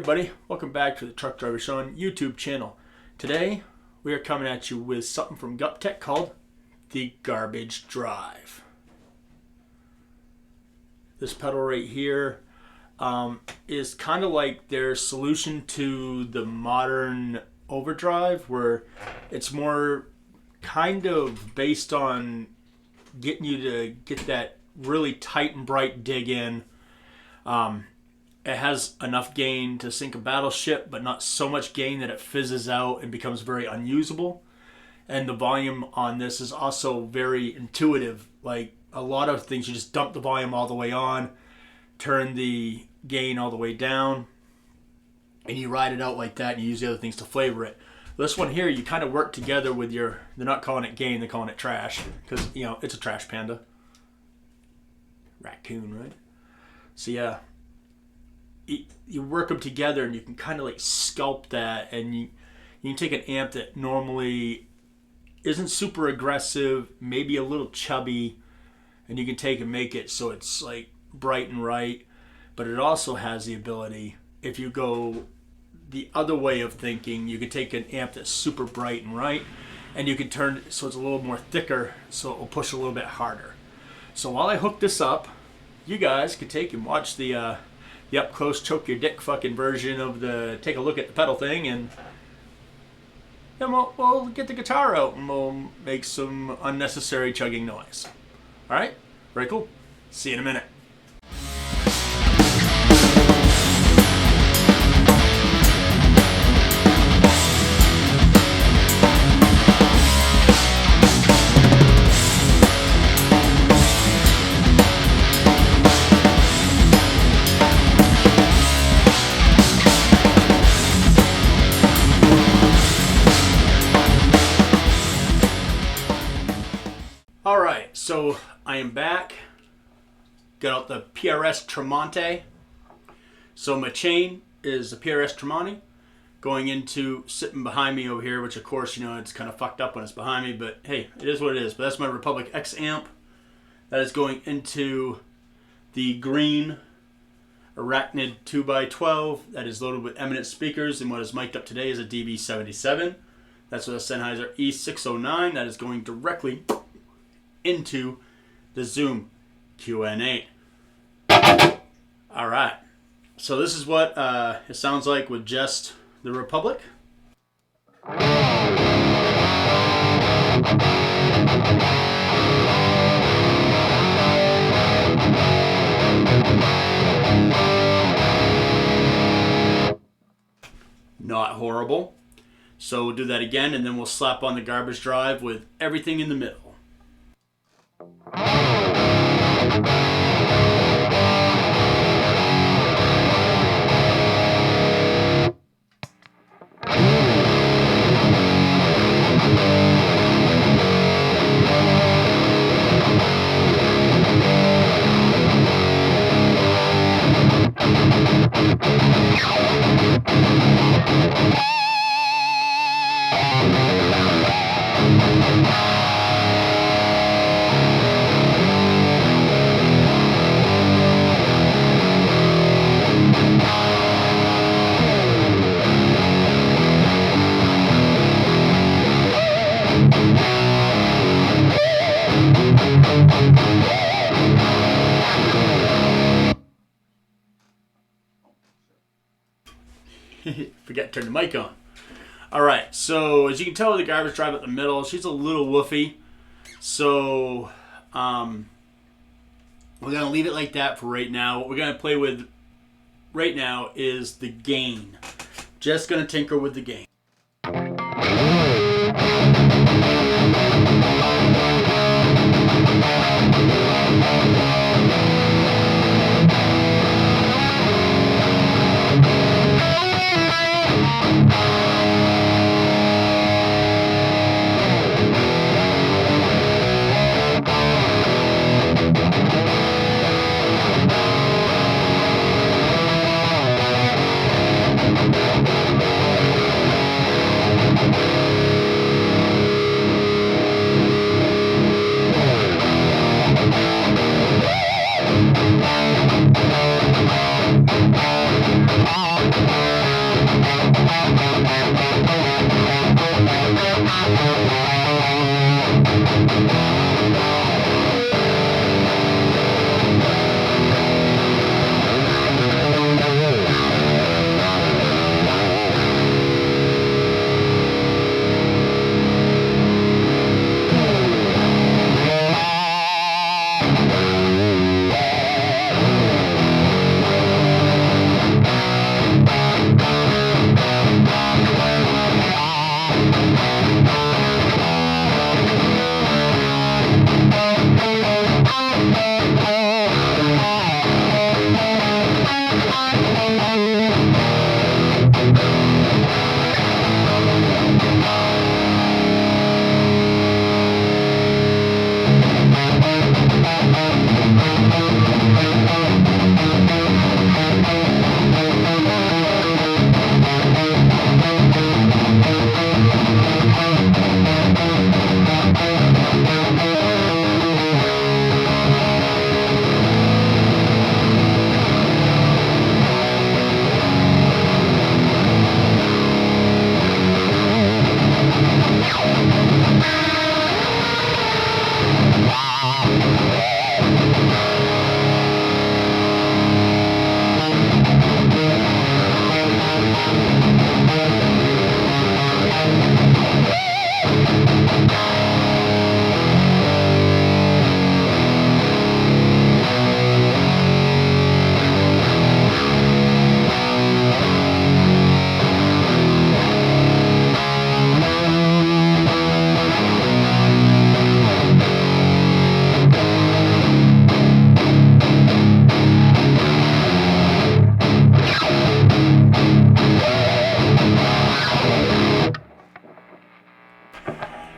everybody, welcome back to the Truck Driver Sean YouTube channel. Today we are coming at you with something from GupTech called the Garbage Drive. This pedal right here is kind of like their solution to the modern overdrive, where it's more kind of based on getting you to get that really tight and bright dig in. It has enough gain to sink a battleship, but not so much gain that it fizzes out and becomes very unusable. And the volume on this is also very intuitive. Like a lot of things, you just dump the volume all the way on, turn the gain all the way down, and you ride it out like that, and you use the other things to flavor it. This one here, you kind of work together with your, they're not calling it gain, they're calling it trash, because, you know, it's a trash panda. Raccoon, right? So yeah. You work them together and you can kind of like sculpt that, and you can take an amp that normally isn't super aggressive, maybe a little chubby, and you can take and make it so it's like bright and right, but it also has the ability, if you go the other way of thinking, you can take an amp that's super bright and right, and you can turn it so it's a little more thicker, so it will push a little bit harder. So while I hook this up, you guys can take and watch the up close choke your dick fucking version of the, take a look at the pedal thing, and then we'll get the guitar out and we'll make some unnecessary chugging noise. Alright? Very cool. See you in a minute. Alright, so I am back. Got out the PRS Tremonti. So my chain is the PRS Tremonti going into, sitting behind me over here, which of course, you know, it's kind of fucked up when it's behind me, but hey, it is what it is. But that's my Republic X amp. That is going into the green Arachnid 2x12 that is loaded with Eminence speakers, and what is mic'd up today is a DB77. That's with a Sennheiser E609 that is going directly into the Zoom QN8. Alright, so this is what it sounds like with just the Republic. Not horrible. So we'll do that again, and then we'll slap on the Garbage Drive with everything in the middle. Forget to turn the mic on. Alright, so as you can tell with the Garbage Drive at the middle, she's a little woofy. So we're going to leave it like that for right now. What we're going to play with right now is the gain. Just going to tinker with the gain.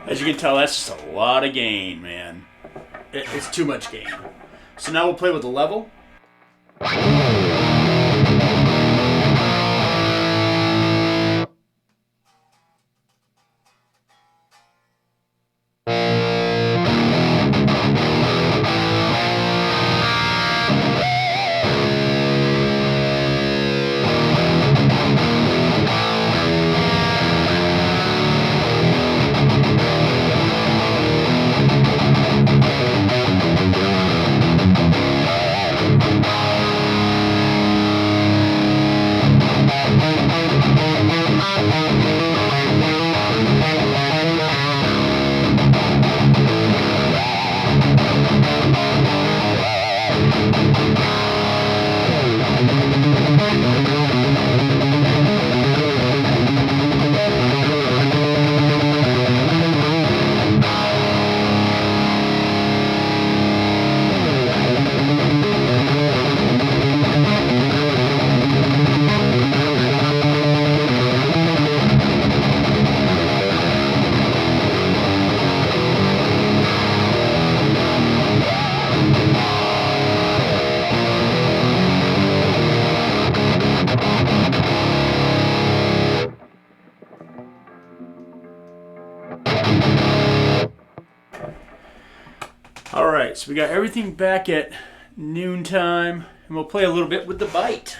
As you can tell, that's just a lot of gain, man. It's too much gain. So now we'll play with the level. Alright, so we got everything back at noontime, and we'll play a little bit with the bite.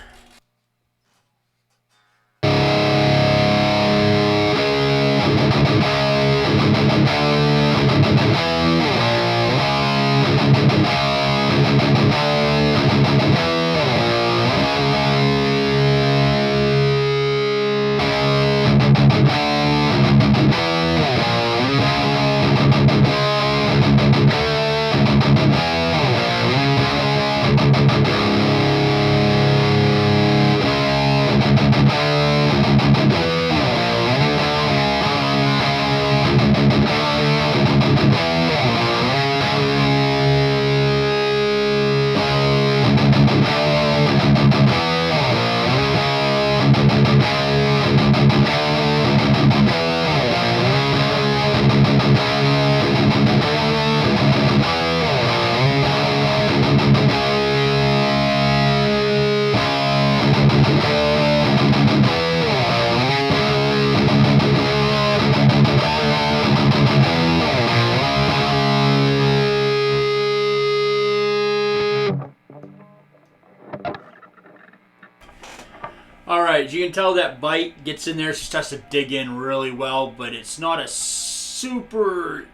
Alright, as you can tell, that bite gets in there. She starts to dig in really well, but it's not a super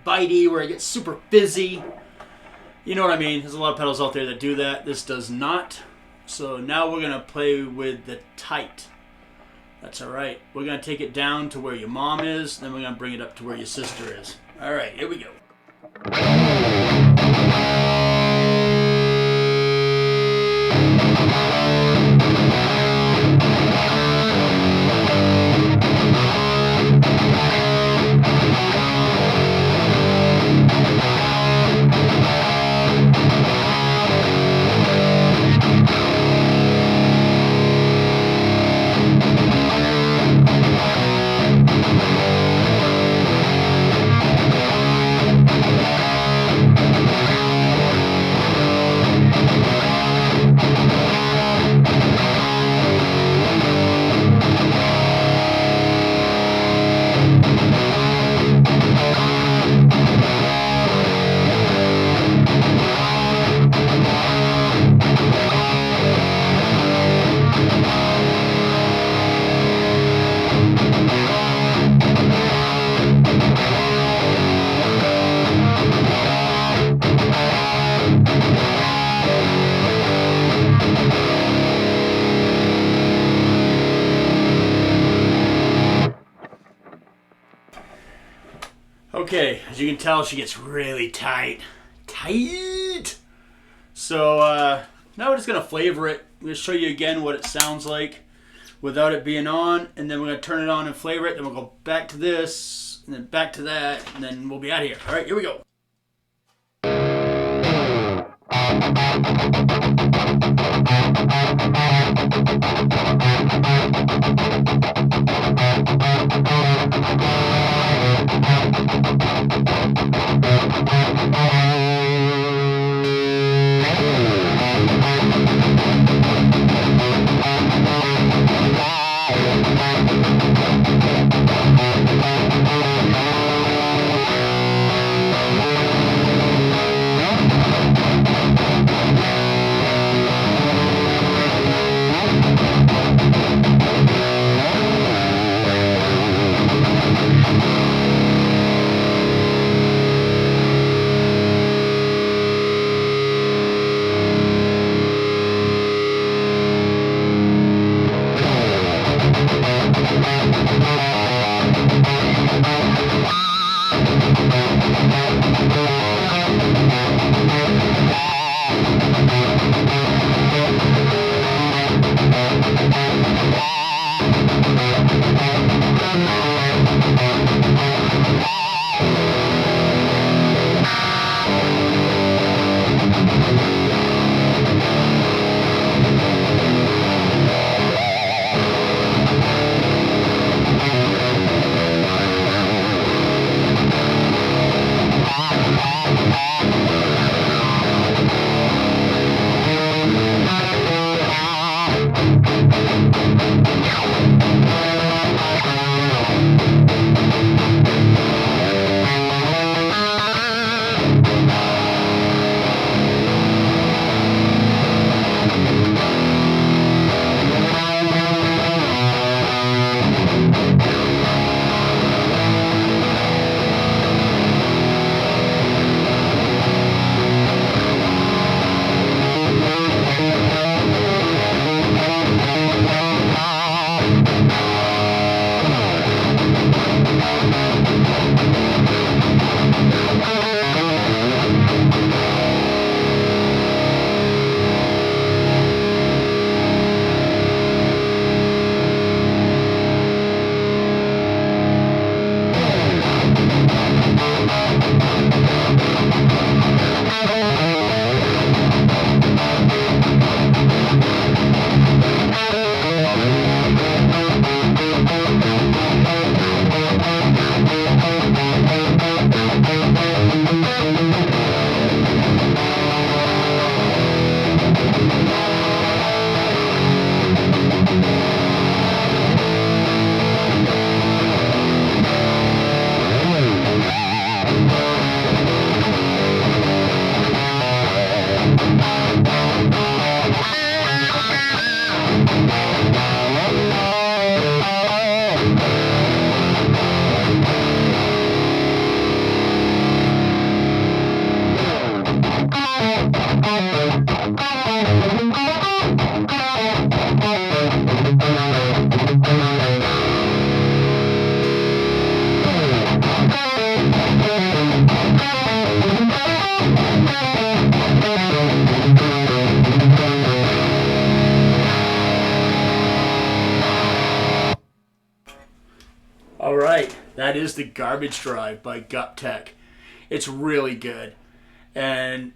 bitey where it gets super fizzy. You know what I mean? There's a lot of pedals out there that do that. This does not. So now we're going to play with the tight. That's alright. We're going to take it down to where your mom is, then we're going to bring it up to where your sister is. Alright, here we go. Okay, as you can tell, she gets really tight. So now we're just going to flavor it. I'm going to show you again what it sounds like without it being on, and then we're going to turn it on and flavor it. Then we'll go back to this, and then back to that, and then we'll be out of here. All right, here we go. All right, that is the Garbage Drive by GupTech. It's really good. And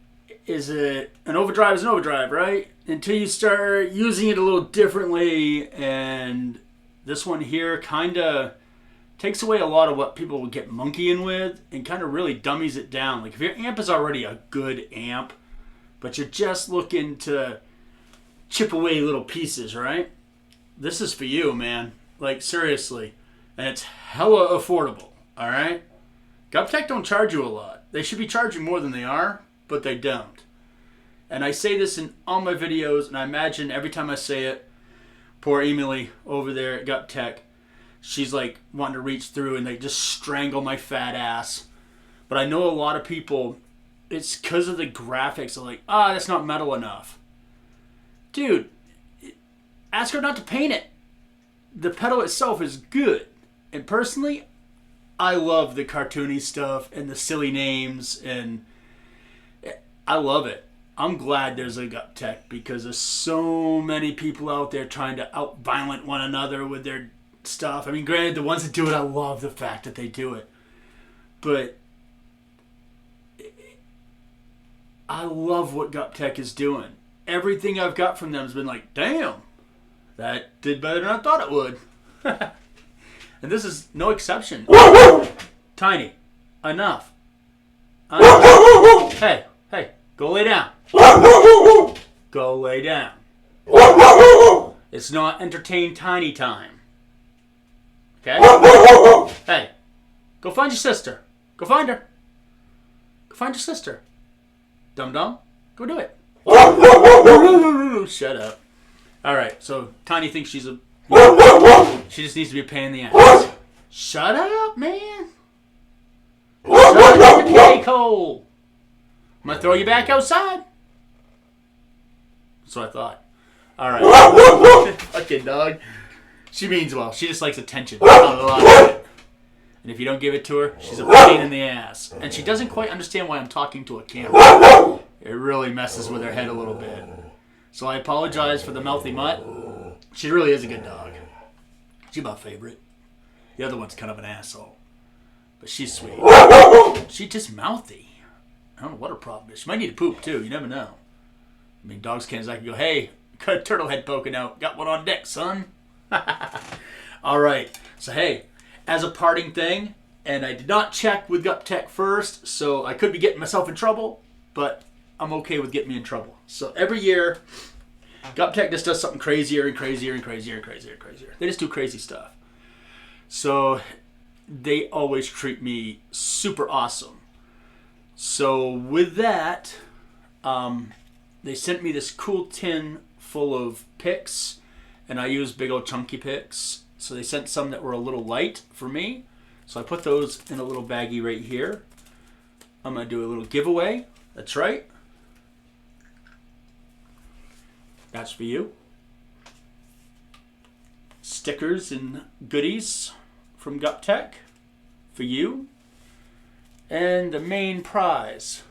is it an overdrive? Is an overdrive, right? Until you start using it a little differently, and this one here kind of takes away a lot of what people would get monkeying with and kind of really dummies it down. Like if your amp is already a good amp, but you're just looking to chip away little pieces, right? This is for you, man. Like seriously. And it's hella affordable, all right? GupTech don't charge you a lot. They should be charging more than they are, but they don't. And I say this in all my videos, and I imagine every time I say it, poor Emily over there at GupTech, she's like wanting to reach through and they just strangle my fat ass. But I know a lot of people, it's because of the graphics. They're like, that's not metal enough. Dude, ask her not to paint it. The pedal itself is good. And personally, I love the cartoony stuff and the silly names, and I love it. I'm glad there's a GupTech because there's so many people out there trying to out-violent one another with their stuff. I mean, granted, the ones that do it, I love the fact that they do it. But I love what GupTech is doing. Everything I've got from them has been like, damn, that did better than I thought it would. And this is no exception. Tiny, enough. Hey, go lay down. Go lay down. It's not entertain Tiny time. Okay? Hey, go find your sister. Go find her. Go find your sister. Dum-dum, go do it. Shut up. Alright, so Tiny thinks she's a... She just needs to be a pain in the ass. Shut up, man. Shut up, you cake hole. I'm going to throw you back outside. That's what I thought. Alright. Fucking dog. She means well. She just likes attention. A lot of it. And if you don't give it to her, she's a pain in the ass. And she doesn't quite understand why I'm talking to a camera. It really messes with her head a little bit. So I apologize for the mouthy mutt. She really is a good dog. She's my favorite. The other one's kind of an asshole. But she's sweet. She's just mouthy. I don't know what her problem is. She might need to poop too. You never know. I mean, dogs can't exactly go, hey, got a turtle head poking out. Got one on deck, son. All right. So, hey, as a parting thing, and I did not check with GupTech first, so I could be getting myself in trouble, but I'm okay with getting me in trouble. So every year, GupTech just does something crazier and crazier and crazier and crazier and crazier. They just do crazy stuff. So they always treat me super awesome. So with that, they sent me this cool tin full of picks, and I use big old chunky picks. So they sent some that were a little light for me. So I put those in a little baggie right here. I'm going to do a little giveaway. That's right. That's for you. Stickers and goodies from GupTech for you. And the main prize,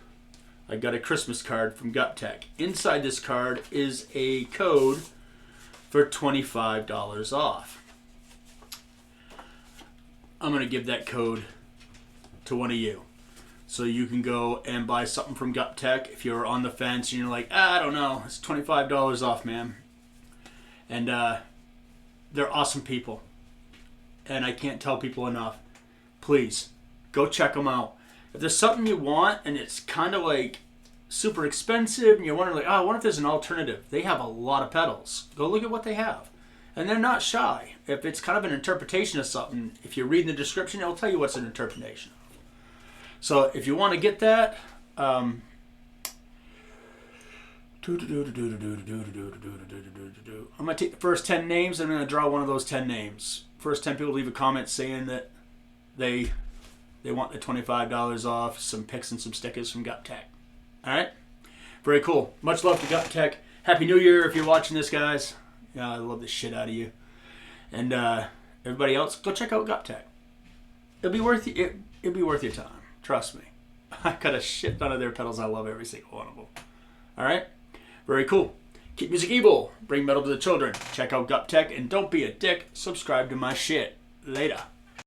I got a Christmas card from GupTech. Inside this card is a code for $25 off. I'm going to give that code to one of you. So you can go and buy something from GupTech if you're on the fence and you're like, I don't know, it's $25 off, man. And they're awesome people. And I can't tell people enough. Please, go check them out. If there's something you want and it's kind of like super expensive and you're wondering like, I wonder if there's an alternative. They have a lot of pedals. Go look at what they have. And they're not shy. If it's kind of an interpretation of something, if you read the description, it'll tell you what's an interpretation of. So if you want to get that, I'm going to take the first 10 names. I'm going to draw one of those 10 names. First 10 people leave a comment saying that they want the $25 off, some picks and some stickers from GupTech. All right? Very cool. Much love to GupTech. Happy New Year if you're watching this, guys. Yeah, I love the shit out of you. And everybody else, go check out GupTech. It'll be worth your time. Trust me. I got a shit ton of their pedals. I love every single one of them. All right? Very cool. Keep music evil. Bring metal to the children. Check out GupTech. And don't be a dick. Subscribe to my shit. Later.